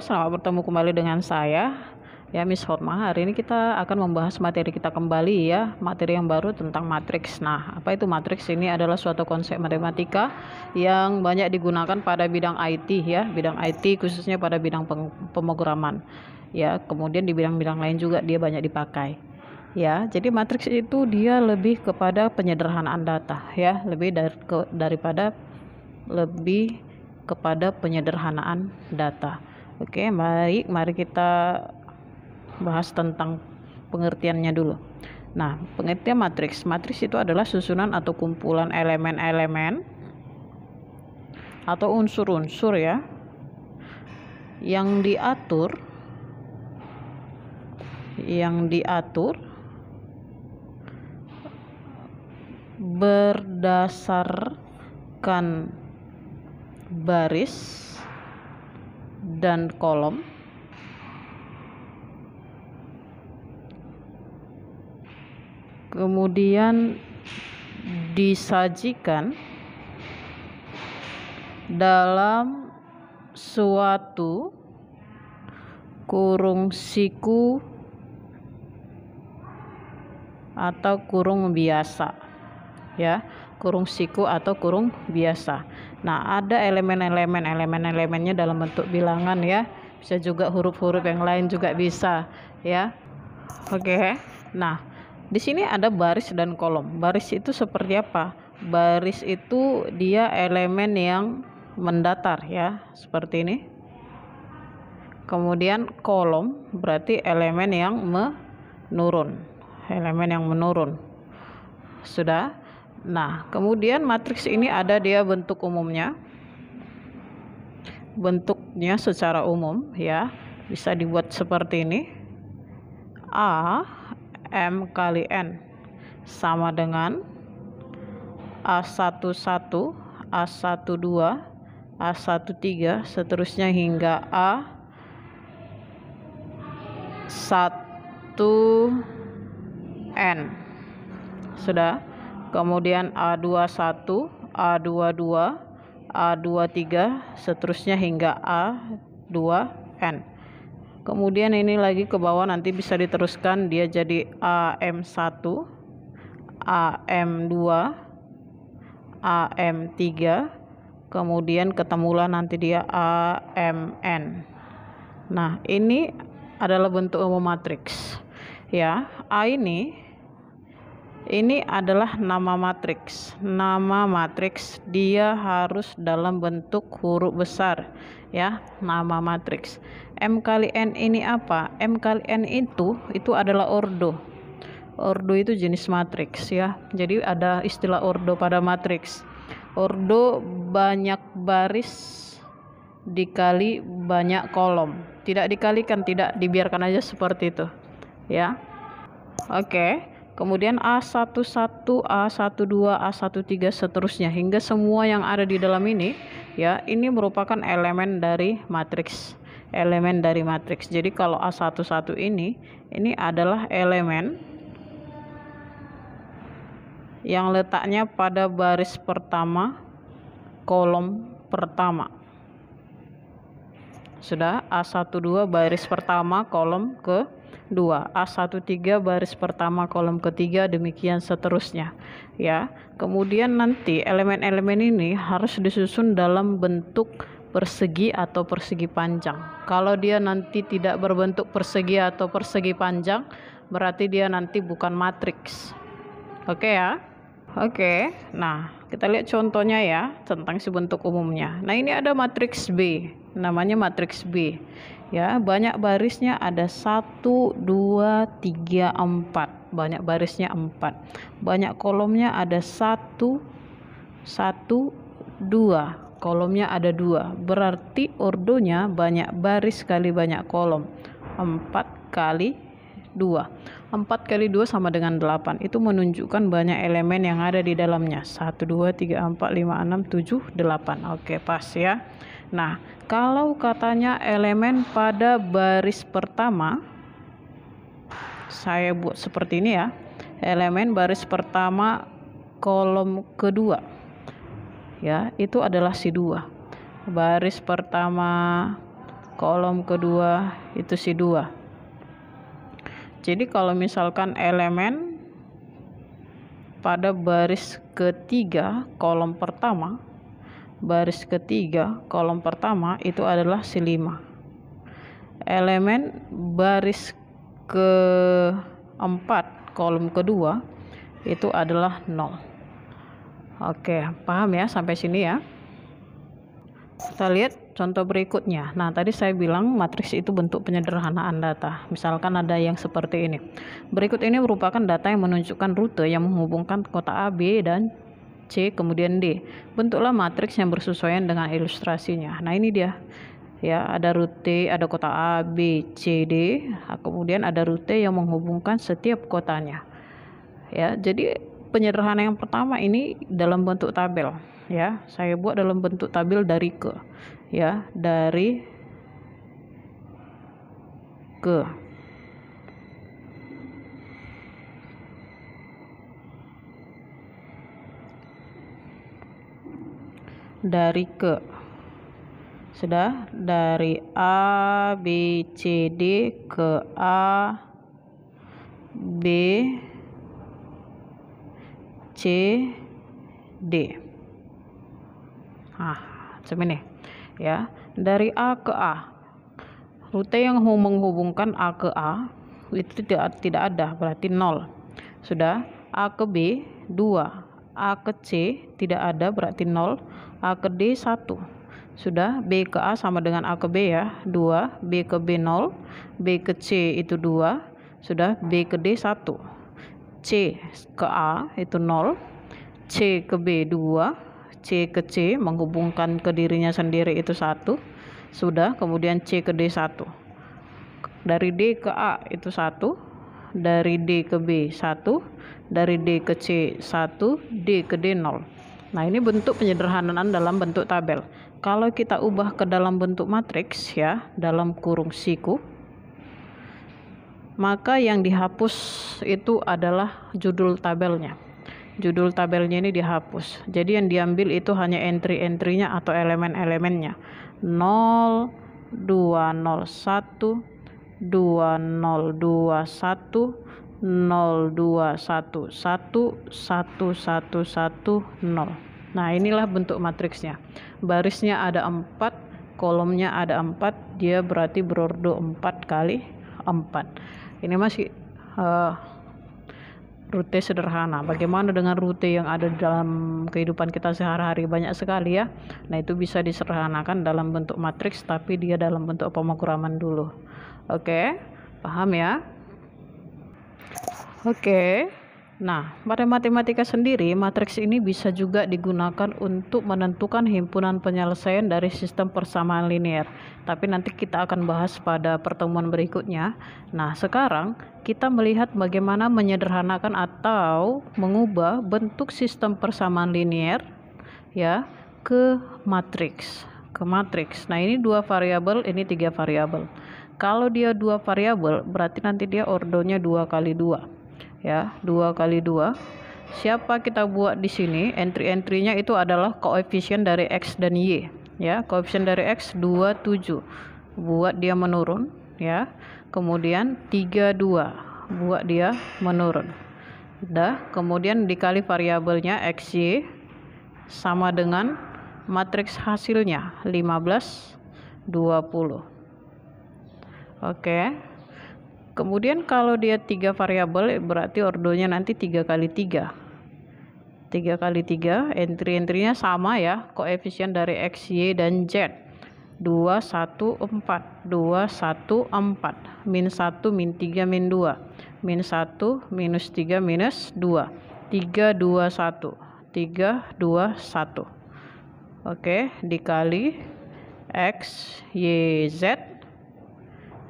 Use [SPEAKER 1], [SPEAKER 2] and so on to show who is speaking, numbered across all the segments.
[SPEAKER 1] selamat bertemu kembali dengan saya ya, Miss Hotma. Hari ini kita akan membahas materi kita kembali ya, materi yang baru tentang matriks. Nah, apa itu matriks? Ini adalah suatu konsep matematika yang banyak digunakan pada bidang IT ya, bidang IT khususnya pada bidang pemrograman ya. Kemudian di bidang-bidang lain juga dia banyak dipakai ya. Jadi matriks itu dia lebih kepada penyederhanaan data ya, lebih kepada penyederhanaan data. Oke, mari kita bahas tentang pengertiannya dulu. Nah, pengertian matriks. Matriks itu adalah susunan atau kumpulan elemen-elemen atau unsur-unsur ya, yang diatur berdasarkan baris dan kolom kemudian disajikan dalam suatu kurung siku atau kurung biasa ya, kurung siku atau kurung biasa. Nah, ada elemennya dalam bentuk bilangan ya, bisa juga huruf-huruf yang lain juga bisa ya. Oke. Nah, di sini ada baris dan kolom. Baris itu seperti apa? Baris itu dia elemen yang mendatar ya, seperti ini. Kemudian kolom berarti elemen yang menurun. Sudah. Nah, kemudian matriks ini ada dia bentuk umumnya. Bentuknya secara umum ya, bisa dibuat seperti ini. A M kali N sama dengan A11, A12, A13, seterusnya hingga A1N. Sudah. Kemudian A21, A22, A23, seterusnya hingga A2N. Kemudian ini lagi ke bawah nanti bisa diteruskan, dia jadi AM1, AM2, AM3, kemudian ketemulah nanti dia AMN. Nah, ini adalah bentuk umum matriks ya. A ini adalah nama matriks. Nama matriks dia harus dalam bentuk huruf besar ya, nama matriks. M kali N ini apa? M kali N itu adalah ordo. Ordo itu jenis matriks ya. Jadi ada istilah ordo pada matriks. Ordo banyak baris dikali banyak kolom. Tidak dikalikan, tidak, dibiarkan aja seperti itu ya. Oke. Kemudian A11, A12, A13, seterusnya hingga semua yang ada di dalam ini ya, ini merupakan elemen dari matriks. Jadi kalau A11 ini adalah elemen yang letaknya pada baris pertama, kolom pertama. Sudah. A12 baris pertama, kolom kedua, A13 baris pertama, kolom ketiga, demikian seterusnya ya. Kemudian nanti elemen-elemen ini harus disusun dalam bentuk persegi atau persegi panjang. Kalau dia nanti tidak berbentuk persegi atau persegi panjang, berarti dia nanti bukan matriks. Oke ya. Oke. Nah, kita lihat contohnya ya tentang si bentuk umumnya. Nah, ini ada matriks B, namanya matriks B ya. Banyak barisnya ada 1, 2, 3, 4. Banyak barisnya 4. Banyak kolomnya ada 1, 2. Kolomnya ada 2. Berarti ordonya banyak baris kali banyak kolom. 4 kali 2. 4 kali 2 sama dengan 8. Itu menunjukkan banyak elemen yang ada di dalamnya. 1, 2, 3, 4, 5, 6, 7, 8. Oke, pas ya. Nah, kalau katanya elemen pada baris pertama, saya buat seperti ini ya. Elemen baris pertama kolom kedua ya, itu adalah si 2. Baris pertama kolom kedua itu si 2. Jadi kalau misalkan elemen pada baris ketiga kolom pertama, itu adalah si 5. Elemen baris keempat kolom kedua itu adalah 0. Oke, paham ya sampai sini ya? Kita lihat contoh berikutnya. Nah, tadi saya bilang matriks itu bentuk penyederhanaan data. Misalkan ada yang seperti ini. Berikut ini merupakan data yang menunjukkan rute yang menghubungkan kota A, B, dan C, kemudian D. Bentuklah matriks yang bersesuaian dengan ilustrasinya. Nah, ini dia. Ya, ada rute, ada kota A, B, C, D. Kemudian ada rute yang menghubungkan setiap kotanya. Ya, jadi penyederhanaan yang pertama ini dalam bentuk tabel. Ya, saya buat dalam bentuk tabel dari ke. Ya, dari ke. Dari ke. Sudah, dari A, B, C, D ke A, B, C, D. Nah, seperti ini ya. Dari A ke A, rute yang menghubungkan A ke A itu tidak ada, berarti 0. Sudah, A ke B 2, A ke C tidak ada, berarti 0. A ke D 1. Sudah, B ke A sama dengan A ke B ya, 2. B ke B 0, B ke C itu 2. Sudah, B ke D 1. C ke A itu 0, C ke B 2, C ke C menghubungkan ke dirinya sendiri itu 1. Sudah, kemudian C ke D 1. Dari D ke A itu 1, dari D ke B 1, dari D ke C 1, D ke D 0. Nah, ini bentuk penyederhanaan dalam bentuk tabel. Kalau kita ubah ke dalam bentuk matriks ya, dalam kurung siku, maka yang dihapus itu adalah judul tabelnya. Judul tabelnya ini dihapus. Jadi yang diambil itu hanya entry-entrynya atau elemen-elemennya. 0, 201, 2021, 0211, 1110. Nah, inilah bentuk matriksnya. Barisnya ada 4, kolomnya ada 4, dia berarti berordo 4 kali 4. Ini masih rute sederhana. Bagaimana dengan rute yang ada dalam kehidupan kita sehari-hari? Banyak sekali ya. Nah, itu bisa disederhanakan dalam bentuk matriks, tapi dia dalam bentuk pemrograman dulu. Oke, paham ya? Oke. Nah, pada matematika sendiri, matriks ini bisa juga digunakan untuk menentukan himpunan penyelesaian dari sistem persamaan linear. Tapi nanti kita akan bahas pada pertemuan berikutnya. Nah, sekarang kita melihat bagaimana menyederhanakan atau mengubah bentuk sistem persamaan linear ya ke matriks. Nah, ini 2 variabel, ini 3 variabel. Kalau dia 2 variabel, berarti nanti dia ordonya 2 kali 2. Ya, 2 kali 2. Siapa kita buat di sini? Entry-entrynya itu adalah koefisien dari X dan Y. Ya, koefisien dari X 27. Buat dia menurun, ya. Kemudian 32. Buat dia menurun. Udah, kemudian dikali variabelnya XY sama dengan matriks hasilnya 15, 20. Oke. Kemudian kalau dia 3 variabel berarti ordonya nanti 3 kali 3. 3 kali 3, entry-entrynya sama ya, koefisien dari X, Y, dan Z. 2, 1, 4. 2, 1, 4. Min 1, min 3, min 2. Min 1, minus 3, minus 2. 3, 2, 1. 3, 2, 1. Oke, dikali X, Y, Z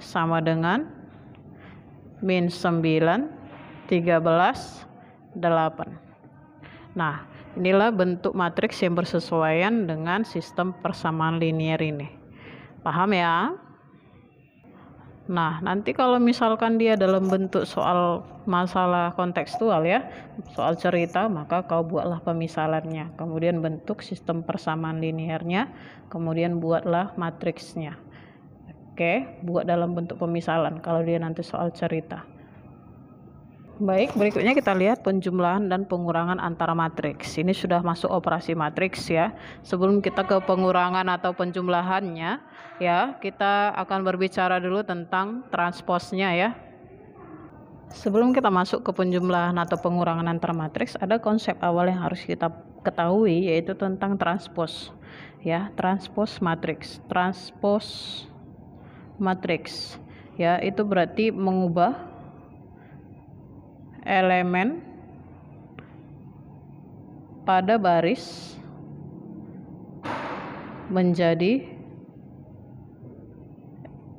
[SPEAKER 1] sama dengan min 9, 13, 8. Nah, inilah bentuk matriks yang bersesuaian dengan sistem persamaan linear ini. Paham ya? Nah, nanti kalau misalkan dia dalam bentuk soal masalah kontekstual ya, soal cerita, maka kau buatlah pemisalannya, kemudian bentuk sistem persamaan linearnya, kemudian buatlah matriksnya. Oke, buat dalam bentuk pemisalan kalau dia nanti soal cerita. Baik, berikutnya kita lihat penjumlahan dan pengurangan antara matriks. Ini sudah masuk operasi matriks ya. Sebelum kita ke pengurangan atau penjumlahannya ya, kita akan berbicara dulu tentang transposnya ya. Sebelum kita masuk ke penjumlahan atau pengurangan antara matriks, ada konsep awal yang harus kita ketahui, yaitu tentang transpos ya. Transpos matriks. Transpos matriks ya, itu berarti mengubah elemen pada baris menjadi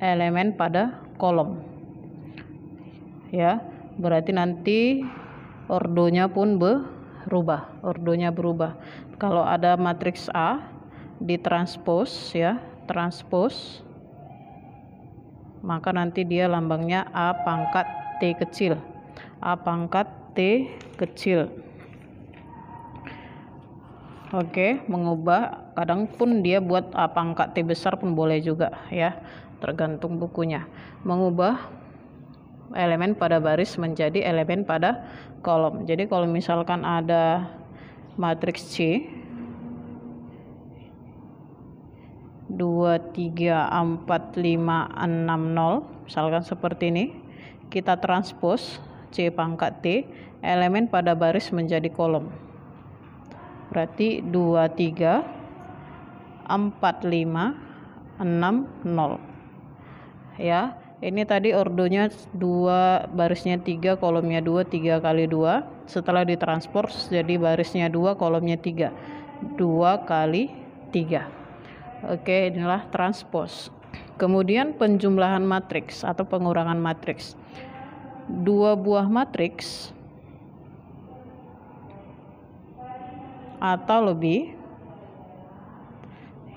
[SPEAKER 1] elemen pada kolom ya, berarti nanti ordonya pun berubah. Kalau ada matriks A ditranspos ya, transpos, maka nanti dia lambangnya A pangkat T kecil. A pangkat T kecil. Oke, mengubah, kadang pun dia buat A pangkat T besar pun boleh juga ya, tergantung bukunya. Mengubah elemen pada baris menjadi elemen pada kolom. Jadi kalau misalkan ada matriks C 2, 3, 4, 5, 6, 0 misalkan seperti ini, kita transpos C pangkat T, elemen pada baris menjadi kolom. Berarti 2, 3, 4, 5, 6, 0 ya. Ini tadi ordonya 2, barisnya 3, kolomnya 2, 3 kali 2. Setelah ditranspos jadi barisnya 2, kolomnya 3, 2 kali 3. Oke, inilah transpos. Kemudian penjumlahan matriks atau pengurangan matriks. 2 buah matriks atau lebih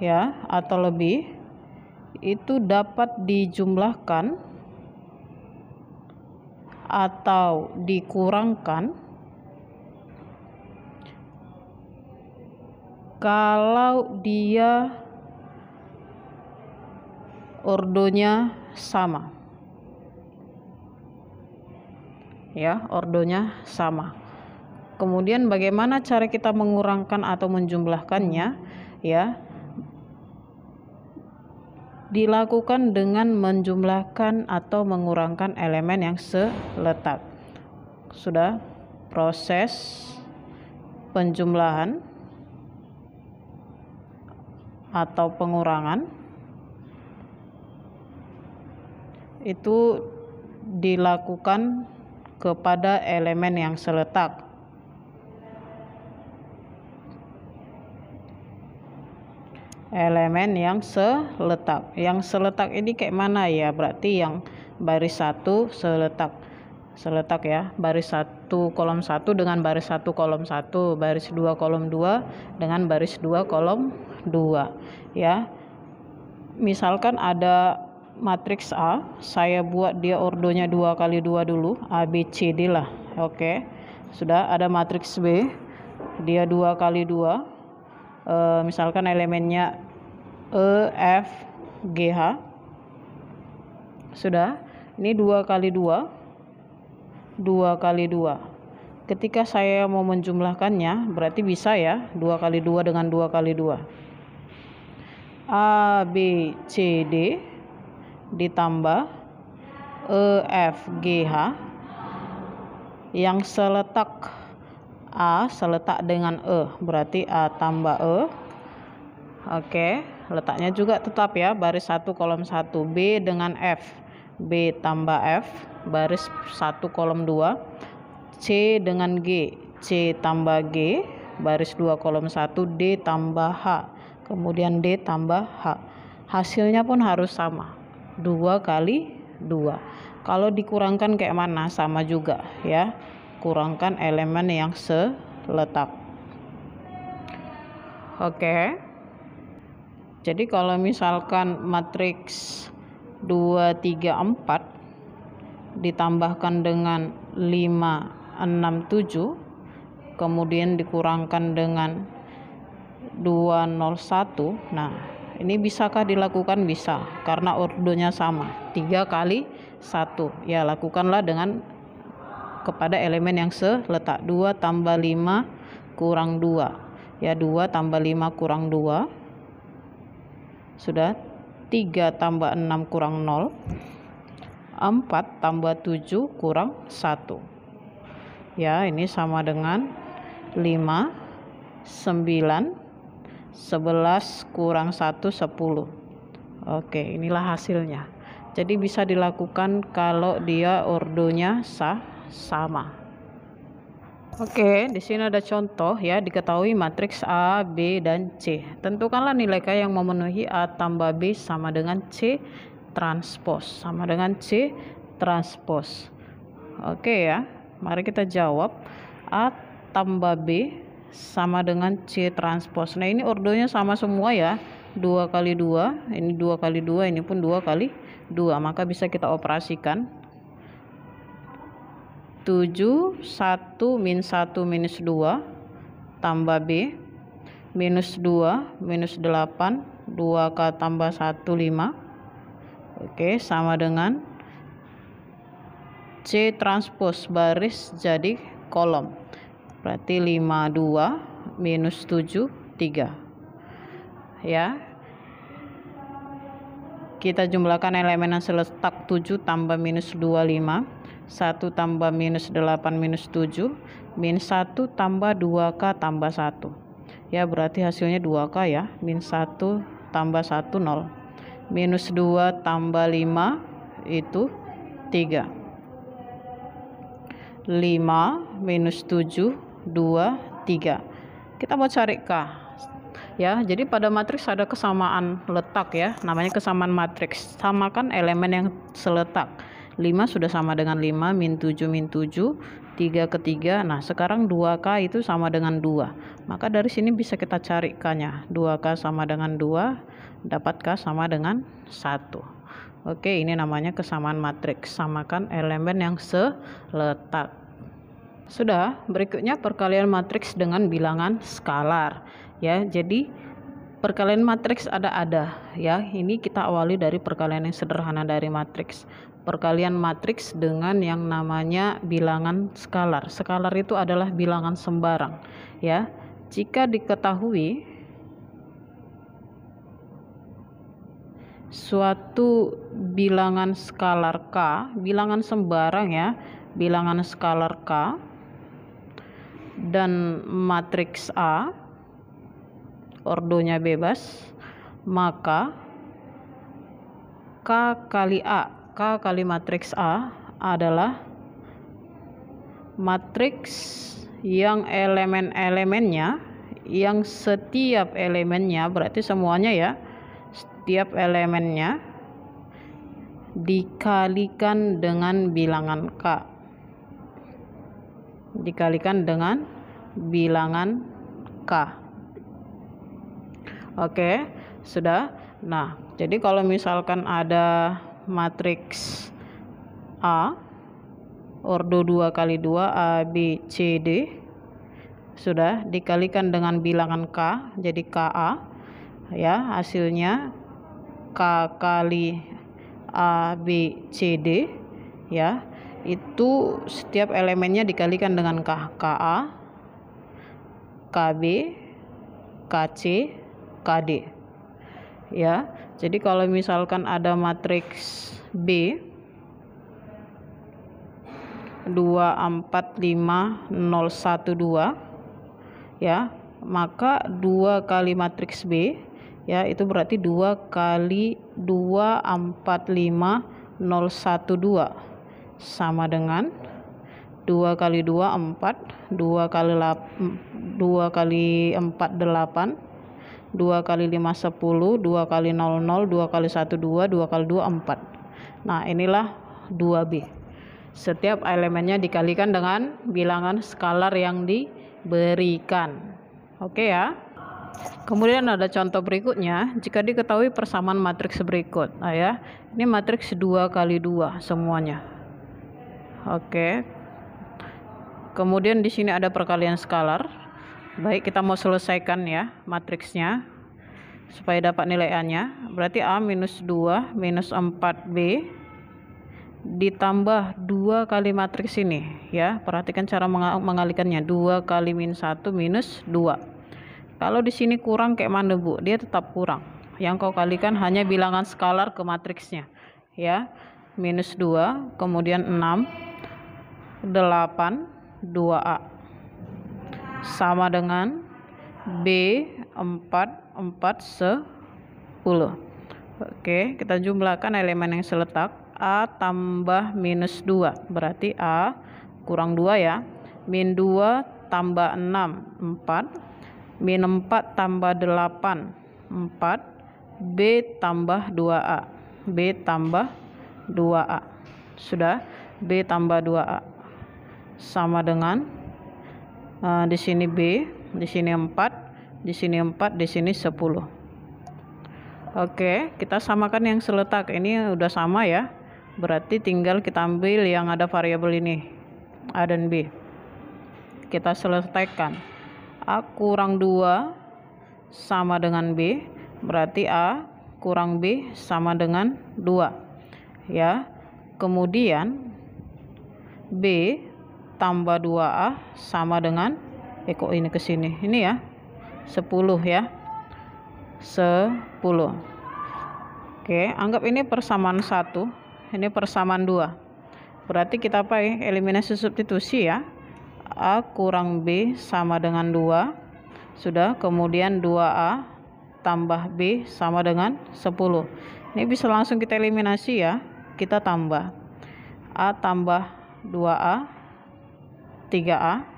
[SPEAKER 1] ya, atau lebih itu dapat dijumlahkan atau dikurangkan kalau dia ordonya sama ya, ordonya sama. Kemudian bagaimana cara kita mengurangkan atau menjumlahkannya ya, dilakukan dengan menjumlahkan atau mengurangkan elemen yang seletak. Sudah, proses penjumlahan atau pengurangan itu dilakukan kepada elemen yang seletak. Elemen yang seletak. Yang seletak ini kayak mana ya? Berarti yang baris 1 seletak. Seletak ya. Baris 1 kolom 1 dengan baris 1 kolom 1, baris 2 kolom 2 dengan baris 2 kolom 2 ya. Misalkan ada matriks A, saya buat dia ordonya 2 kali 2 dulu, A B C D lah. Oke. Sudah. Ada matriks B, dia 2 kali 2. Misalkan elemennya E, F, G, H. Sudah. Ini 2 kali 2, 2 kali 2. Ketika saya mau menjumlahkannya, berarti bisa ya, 2 kali 2 dengan 2 kali 2. A, B, C, D ditambah E, F, G, H. Yang seletak A seletak dengan E, berarti A tambah E. Oke, letaknya juga tetap ya, baris 1 kolom 1. B dengan F, B tambah F, baris 1 kolom 2. C dengan G, C tambah G, baris 2 kolom 1. D tambah H, kemudian D tambah H. Hasilnya pun harus sama, 2 kali 2. Kalau dikurangkan kayak mana? Sama juga ya, kurangkan elemen yang seletak. Oke. Jadi kalau misalkan matriks 2, 3, 4 ditambahkan dengan 5, 6, 7, kemudian dikurangkan dengan 2, 0, 1. Nah, Ini bisakah dilakukan? Bisa, karena ordonya sama, 3 kali 1. Ya, lakukanlah dengan kepada elemen yang seletak. 2 tambah 5 kurang 2. Ya, 2 tambah 5 kurang 2. Sudah. 3 tambah 6 kurang 0. 4 tambah 7 kurang 1. Ya, ini sama dengan 5, 9, 11 kurang 1, 10. Oke, inilah hasilnya. Jadi bisa dilakukan kalau dia ordonya sama. Oke, di sini ada contoh ya, diketahui matriks A, B, dan C. Tentukanlah nilai K yang memenuhi A tambah B sama dengan C transpos. Sama dengan C transpos. Oke ya, mari kita jawab. A tambah B sama dengan C transpos. Nah, ini ordonya sama semua ya. 2 kali 2, ini 2 kali 2, ini pun 2 kali 2. Maka bisa kita operasikan. 7, 1, min 1, minus 2, tambah B, minus 2, minus 8, 2K tambah 1, 5. Oke, sama dengan C transpos baris jadi kolom. Berarti 5, 2, minus 7, 3. Ya. Kita jumlahkan elemen yang seletak 7 tambah minus 2, 5. 1 tambah minus 8 minus 7, min 1 tambah 2K tambah 1. Ya, berarti hasilnya 2K ya. Min 1 tambah 1, 0. Minus 2 tambah 5 itu 3. 5 minus 7, 2, 3. Kita mau cari K. Ya, jadi pada matriks ada kesamaan letak ya, namanya kesamaan matriks. Samakan elemen yang seletak. 5 sudah sama dengan 5, min 7, 3 ke 3. Nah, sekarang 2K itu sama dengan 2. Maka dari sini bisa kita cari K-nya. 2K sama dengan 2, dapat K sama dengan 1. Oke, ini namanya kesamaan matriks. Samakan elemen yang seletak. Sudah, berikutnya perkalian matriks dengan bilangan skalar. Ya, jadi perkalian matriks ada ya. Ini kita awali dari perkalian yang sederhana dari matriks. Perkalian matriks dengan yang namanya bilangan skalar. Skalar itu adalah bilangan sembarang ya. Jika diketahui suatu bilangan skalar K, bilangan sembarang ya, bilangan skalar K dan matriks A ordonya bebas, maka K kali A, K kali matriks A adalah matriks yang elemen-elemennya, yang setiap elemennya, berarti semuanya ya, setiap elemennya dikalikan dengan bilangan K, dikalikan dengan bilangan K. Oke, sudah. Nah, jadi kalau misalkan ada matriks A ordo 2 kali 2 A, B, C, D, sudah dikalikan dengan bilangan K, jadi KA ya, hasilnya K kali A, B, C, D ya, itu setiap elemennya dikalikan dengan K, KA, KB, KC, KD ya. Jadi kalau misalkan ada matriks B 2, 4, 5, 0, 1, 2 ya, maka 2 kali matriks B ya, itu berarti 2 kali 2, 4, 5, 0, 1, 2 sama dengan 2 kali 2, 4, 2 kali 4, 8, 2 kali 5, 10, 2 kali 0, 0, 2 kali 1, 2, 2 kali 2, 4. Nah, inilah 2B. Setiap elemennya dikalikan dengan bilangan skalar yang diberikan. Oke ya. Kemudian ada contoh berikutnya, jika diketahui persamaan matriks berikut. Nah ya, ini matriks 2 kali 2 semuanya. Oke. Kemudian di sini ada perkalian skalar. Baik, kita mau selesaikan ya matriksnya. supaya dapat nilai A-nya. Berarti A minus 2 minus 4B ditambah 2 kali matriks ini ya. Perhatikan cara mengalihkannya. 2 kali min 1 minus 2. Kalau di sini kurang kayak mana Bu? Dia tetap kurang. Yang kau kalikan hanya bilangan skalar ke matriksnya ya. Minus 2, kemudian 6, 8, 2A sama dengan B 4, 4, 10. Oke, kita jumlahkan elemen yang seletak. A tambah minus 2 berarti A kurang 2 ya. Min 2 tambah 6, 4. Min 4 tambah 8, 4. B tambah 2A. B tambah 2A. Sudah, B tambah 2A sama dengan di sini B, di sini 4, di sini 4, di sini 10. Oke, kita samakan yang seletak. Ini udah sama ya. Berarti tinggal kita ambil yang ada variabel ini, A dan B. Kita selesaikan. A kurang 2 sama dengan B, berarti A kurang B sama dengan 2 ya. Kemudian B tambah 2A sama dengan kok ini ke sini. Ini ya. 10 ya. 10. Oke, anggap ini persamaan 1. Ini persamaan 2. Berarti kita pakai eliminasi substitusi ya. A kurang B sama dengan 2. Sudah, kemudian 2A tambah B sama dengan 10. Ini bisa langsung kita eliminasi ya. Kita tambah. A tambah 2A, 3A.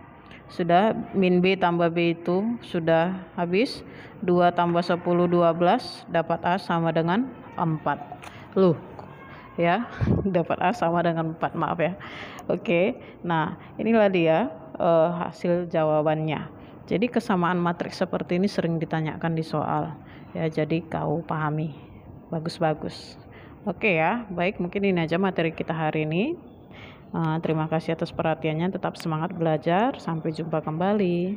[SPEAKER 1] Sudah, min B tambah B itu sudah habis. 2 tambah 10, 12. Dapat A sama dengan 4. Ya, dapat A sama dengan 4, maaf ya. Oke, nah inilah dia hasil jawabannya. Jadi kesamaan matriks seperti ini sering ditanyakan di soal ya, jadi kau pahami bagus-bagus. Oke ya, baik, mungkin ini aja materi kita hari ini. Terima kasih atas perhatiannya, tetap semangat belajar, sampai jumpa kembali.